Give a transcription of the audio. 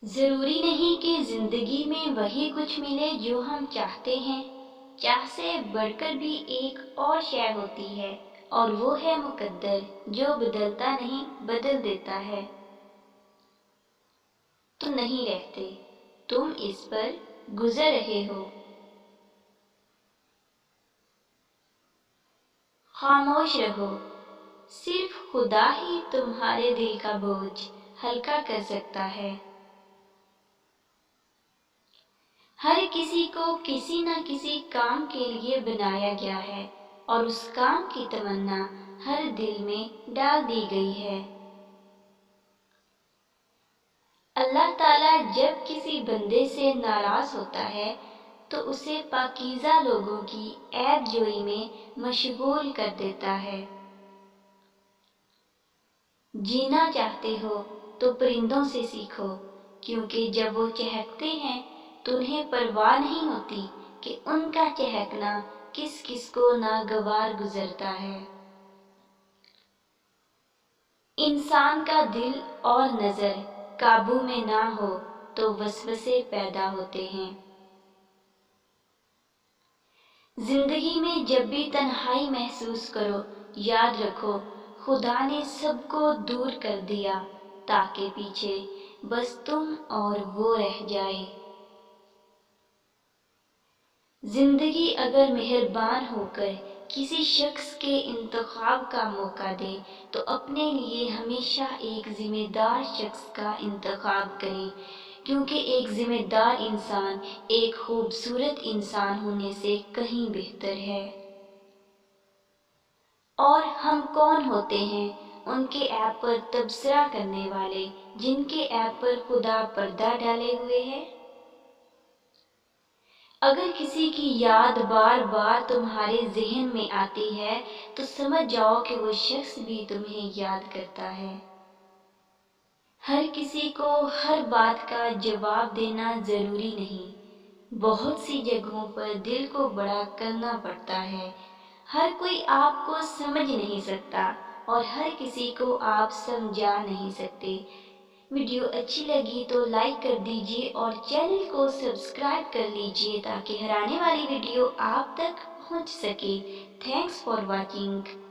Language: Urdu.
ضروری نہیں کہ زندگی میں وہی کچھ ملے جو ہم چاہتے ہیں۔ چاہ سے بڑھ کر بھی ایک اور شے ہوتی ہے، اور وہ ہے مقدر، جو بدلتا نہیں، بدل دیتا ہے۔ تم نہیں رہتے، تم اس پر گزر رہے ہو۔ خاموش رہو، صرف خدا ہی تمہارے دل کا بوجھ ہلکا کر سکتا ہے۔ ہر کسی کو کسی نہ کسی کام کے لیے بنایا گیا ہے، اور اس کام کی تمنا ہر دل میں ڈال دی گئی ہے۔ اللہ تعالیٰ جب کسی بندے سے ناراض ہوتا ہے تو اسے پاکیزہ لوگوں کی عیب جوئی میں مشغول کر دیتا ہے۔ جینا چاہتے ہو تو پرندوں سے سیکھو، کیونکہ جب وہ چہکتے ہیں تو انہیں پرواہ نہیں ہوتی کہ ان کا چہکنا کس کس کو ناگوار گزرتا ہے۔ انسان کا دل اور نظر قابو میں نہ ہو تو وسوسے پیدا ہوتے ہیں۔ زندگی میں جب بھی تنہائی محسوس کرو، یاد رکھو خدا نے سب کو دور کر دیا تاکہ پیچھے بس تم اور وہ رہ جائے۔ زندگی اگر مہربان ہو کر کسی شخص کے انتخاب کا موقع دے تو اپنے لیے ہمیشہ ایک ذمہ دار شخص کا انتخاب کریں، کیونکہ ایک ذمہ دار انسان ایک خوبصورت انسان ہونے سے کہیں بہتر ہے۔ اور ہم کون ہوتے ہیں ان کے عیب پر تبصرہ کرنے والے، جن کے عیب پر خدا پردہ ڈالے ہوئے ہے؟ اگر کسی کی یاد بار بار تمہارے ذہن میں آتی ہے تو سمجھ جاؤ کہ وہ شخص بھی تمہیں یاد کرتا ہے۔ ہر کسی کو ہر بات کا جواب دینا ضروری نہیں۔ بہت سی جگہوں پر دل کو بڑا کرنا پڑتا ہے۔ ہر کوئی آپ کو سمجھ نہیں سکتا اور ہر کسی کو آپ سمجھا نہیں سکتے۔ ویڈیو اچھی لگی تو لائک کر دیجیے اور چینل کو سبسکرائب کر لیجیے تاکہ ہر آنے والی ویڈیو آپ تک پہنچ سکے۔ Thanks for watching.